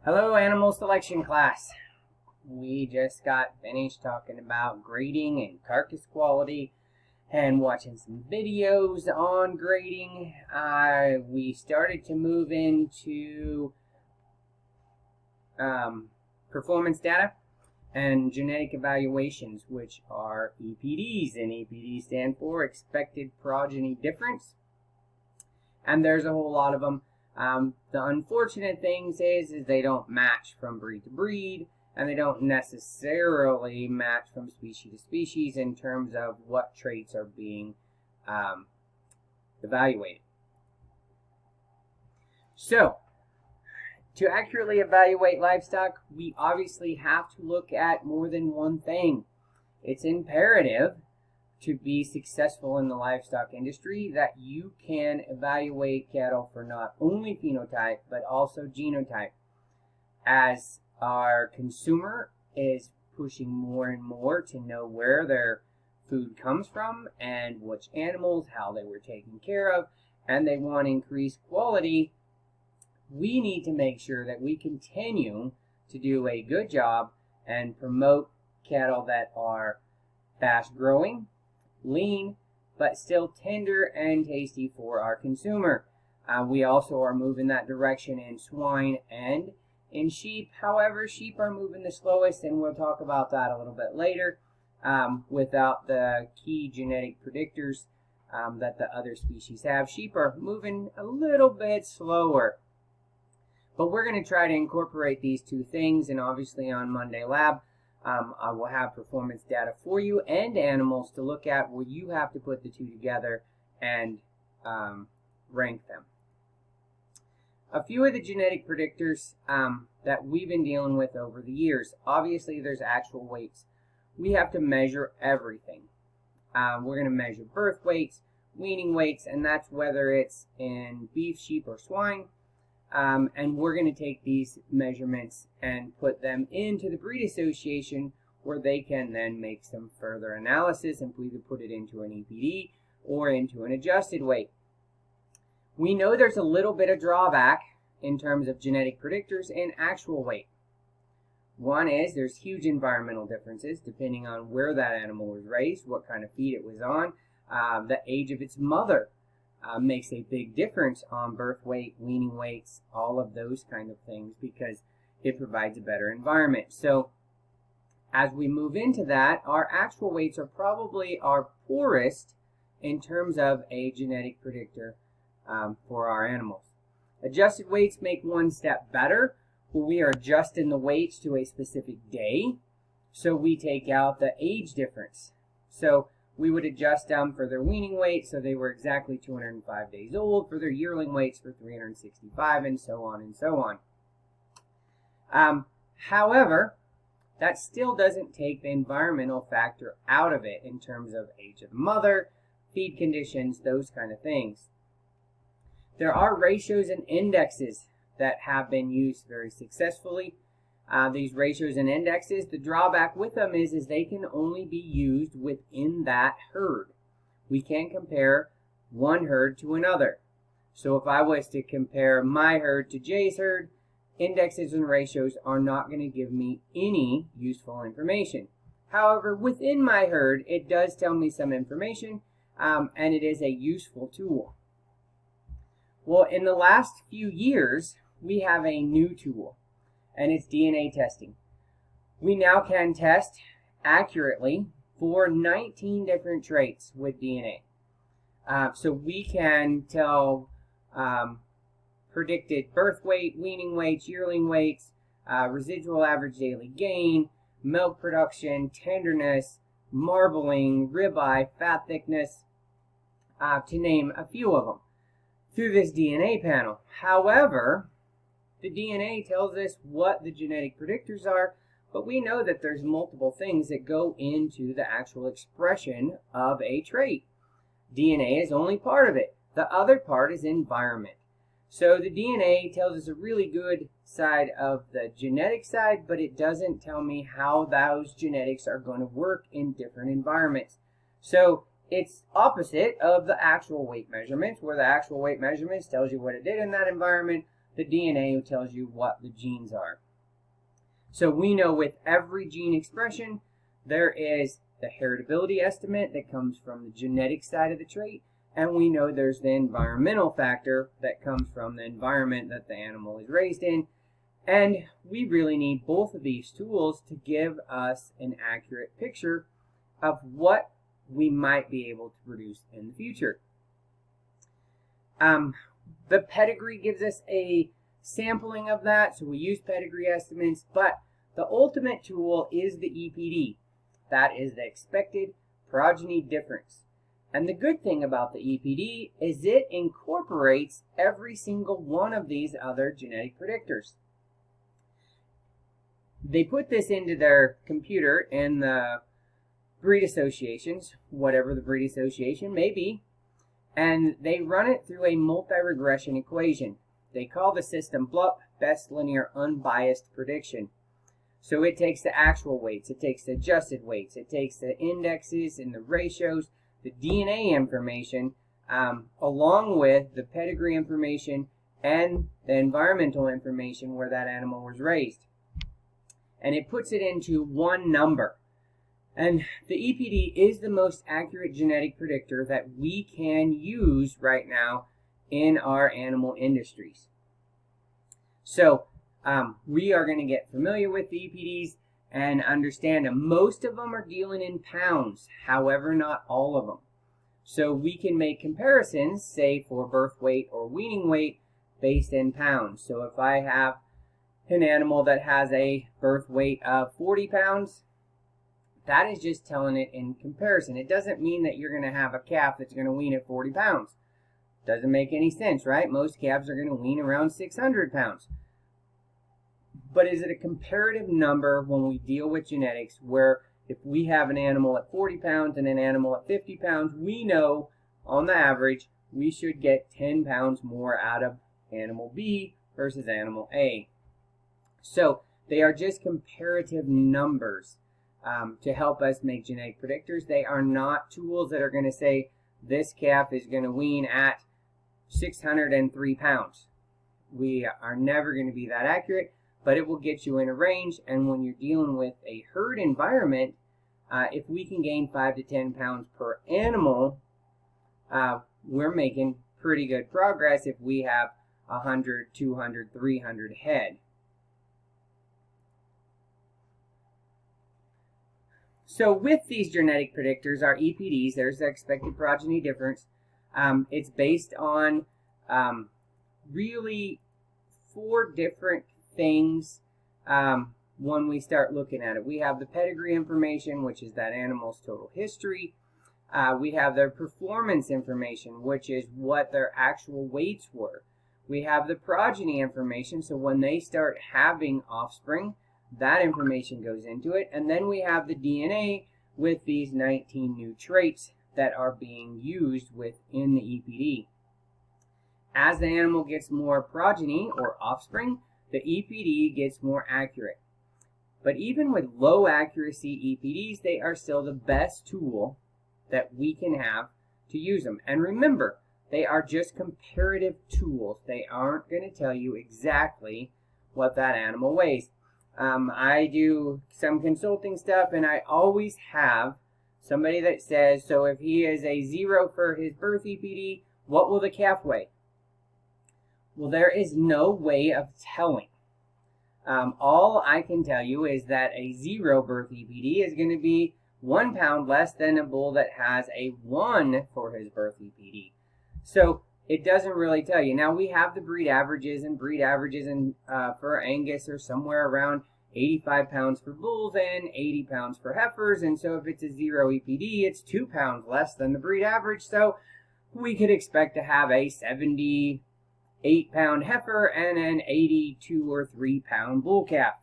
Hello, animal selection class. We just got finished talking about grading and carcass quality and watching some videos on grading. We started to move into performance data and genetic evaluations, which are EPDs, and EPDs stand for expected progeny difference. And there's a whole lot of them. The unfortunate things is they don't match from breed to breed, and they don't necessarily match from species to species in terms of what traits are being evaluated. So, to accurately evaluate livestock, we obviously have to look at more than one thing. It's imperative to be successful in the livestock industry that you can evaluate cattle for not only phenotype but also genotype. As our consumer is pushing more and more to know where their food comes from and which animals, how they were taken care of, and they want increased quality, we need to make sure that we continue to do a good job and promote cattle that are fast growing, lean, but still tender and tasty for our consumer. We also are moving that direction in swine and in sheep. However, sheep are moving the slowest, and we'll talk about that a little bit later, without the key genetic predictors that the other species have. Sheep are moving a little bit slower. But we're going to try to incorporate these two things, and obviously on Monday Lab, I will have performance data for you and animals to look at where you have to put the two together and rank them. A few of the genetic predictors that we've been dealing with over the years. Obviously, there's actual weights. We have to measure everything. We're going to measure birth weights, weaning weights, and that's whether it's in beef, sheep, or swine. And we're going to take these measurements and put them into the breed association, where they can then make some further analysis and either put it into an EPD or into an adjusted weight. We know there's a little bit of drawback in terms of genetic predictors and actual weight. One is there's huge environmental differences depending on where that animal was raised, what kind of feed it was on, the age of its mother. Makes a big difference on birth weight, weaning weights, all of those kind of things, because it provides a better environment. So as we move into that, our actual weights are probably our poorest in terms of a genetic predictor for our animals. Adjusted weights make one step better, where we are adjusting the weights to a specific day. So we take out the age difference. So we would adjust them for their weaning weight, so they were exactly 205 days old, for their yearling weights for 365, and so on and so on. However, that still doesn't take the environmental factor out of it in terms of age of the mother, feed conditions, those kind of things. There are ratios and indexes that have been used very successfully. These ratios and indexes, the drawback with them is they can only be used within that herd. We can't compare one herd to another. So if I was to compare my herd to Jay's herd, indexes and ratios are not going to give me any useful information. However, within my herd, it does tell me some information, and it is a useful tool. Well, in the last few years, we have a new tool, and it's DNA testing. We now can test accurately for 19 different traits with DNA. So we can tell predicted birth weight, weaning weights, yearling weights, residual average daily gain, milk production, tenderness, marbling, ribeye, fat thickness, to name a few of them, through this DNA panel. However, the DNA tells us what the genetic predictors are, but we know that there's multiple things that go into the actual expression of a trait. DNA is only part of it. The other part is environment. So the DNA tells us a really good side of the genetic side, but it doesn't tell me how those genetics are going to work in different environments. So it's opposite of the actual weight measurements, where the actual weight measurements tells you what it did in that environment. the DNA tells you what the genes are. So we know with every gene expression, there is the heritability estimate that comes from the genetic side of the trait, and we know there's the environmental factor that comes from the environment that the animal is raised in. And we really need both of these tools to give us an accurate picture of what we might be able to produce in the future. The pedigree gives us a sampling of that, so we use pedigree estimates, but the ultimate tool is the EPD. That is the expected progeny difference. And the good thing about the EPD is it incorporates every single one of these other genetic predictors. They put this into their computer in the breed associations, whatever the breed association may be, and they run it through a multi-regression equation. They call the system BLUP, Best Linear Unbiased Prediction. So it takes the actual weights, it takes the adjusted weights, it takes the indexes and the ratios, the DNA information, along with the pedigree information and the environmental information where that animal was raised. And it puts it into one number. And the EPD is the most accurate genetic predictor that we can use right now in our animal industries. So we are going to get familiar with the EPDs and understand them. Most of them are dealing in pounds, however, not all of them. So we can make comparisons, say for birth weight or weaning weight, based in pounds. So if I have an animal that has a birth weight of 40 pounds, that is just telling it in comparison. It doesn't mean that you're going to have a calf that's going to wean at 40 pounds. Doesn't make any sense, right? Most calves are going to wean around 600 pounds. But is it a comparative number when we deal with genetics where if we have an animal at 40 pounds and an animal at 50 pounds, we know on the average we should get 10 pounds more out of animal B versus animal A. So they are just comparative numbers to help us make genetic predictors. They are not tools that are going to say this calf is going to wean at 603 pounds. We are never going to be that accurate, but it will get you in a range. And when you're dealing with a herd environment, if we can gain 5 to 10 pounds per animal, we're making pretty good progress if we have 100, 200, 300 head. So with these genetic predictors, our EPDs, there's the expected progeny difference. It's based on really 4 different things when we start looking at it. We have the pedigree information, which is that animal's total history. We have their performance information, which is what their actual weights were. We have the progeny information, so when they start having offspring, that information goes into it. And then we have the DNA with these 19 new traits that are being used within the EPD. As the animal gets more progeny or offspring, the EPD gets more accurate. But even with low accuracy EPDs, they are still the best tool that we can have to use them. And remember, they are just comparative tools. They aren't going to tell you exactly what that animal weighs. I do some consulting stuff, and I always have somebody that says, so if he is a 0 for his birth EPD, what will the calf weigh? Well, there is no way of telling. All I can tell you is that a 0 birth EPD is going to be 1 pound less than a bull that has a 1 for his birth EPD. So it doesn't really tell you. Now we have the breed averages, and for Angus are somewhere around 85 pounds for bulls and 80 pounds for heifers. And so if it's a 0 EPD, it's 2 pounds less than the breed average. So we could expect to have a 78-pound heifer and an 82 or 3 pound bull calf.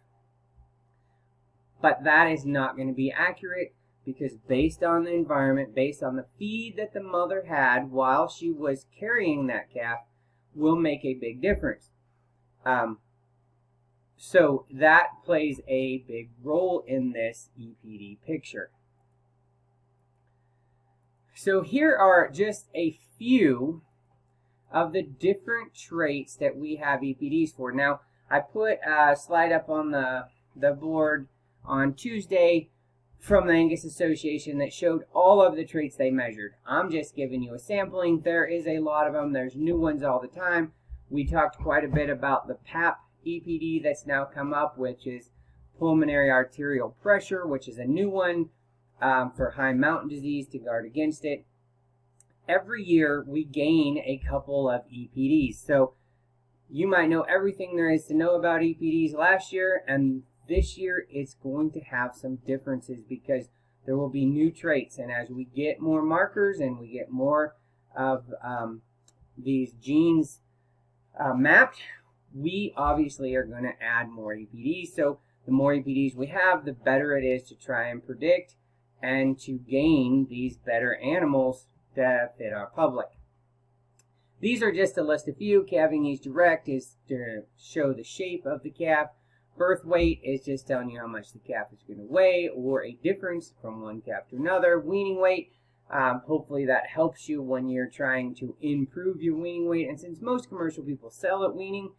But that is not going to be accurate, because based on the environment, based on the feed that the mother had while she was carrying that calf, will make a big difference. So that plays a big role in this EPD picture. So here are just a few of the different traits that we have EPDs for. Now, I put a slide up on the board on Tuesday from the Angus Association that showed all of the traits they measured. I'm just giving you a sampling. There is a lot of them. There's new ones all the time. We talked quite a bit about the PAP EPD that's now come up, which is pulmonary arterial pressure, which is a new one for high mountain disease to guard against it. Every year we gain a couple of EPDs. So you might know everything there is to know about EPDs last year, and this year it's going to have some differences because there will be new traits. And as we get more markers and we get more of these genes mapped, we obviously are going to add more EPDs. So the more EPDs we have, the better it is to try and predict and to gain these better animals that fit our public. These are just to list a few. Calving age direct is to show the shape of the calf. Birth weight is just telling you how much the calf is going to weigh or a difference from one calf to another. Weaning weight, hopefully that helps you when you're trying to improve your weaning weight. And since most commercial people sell at weaning,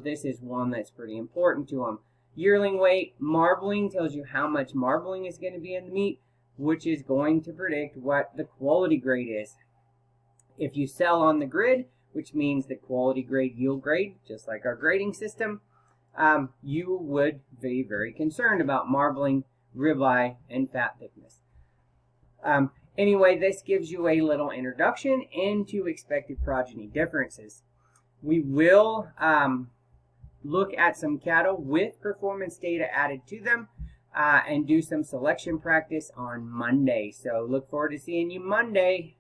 this is one that's pretty important to them. Yearling weight, marbling tells you how much marbling is going to be in the meat, which is going to predict what the quality grade is. If you sell on the grid, which means the quality grade, yield grade, just like our grading system, you would be very concerned about marbling, ribeye, and fat thickness. Anyway, this gives you a little introduction into expected progeny differences. We will look at some cattle with performance data added to them and do some selection practice on Monday. So look forward to seeing you Monday.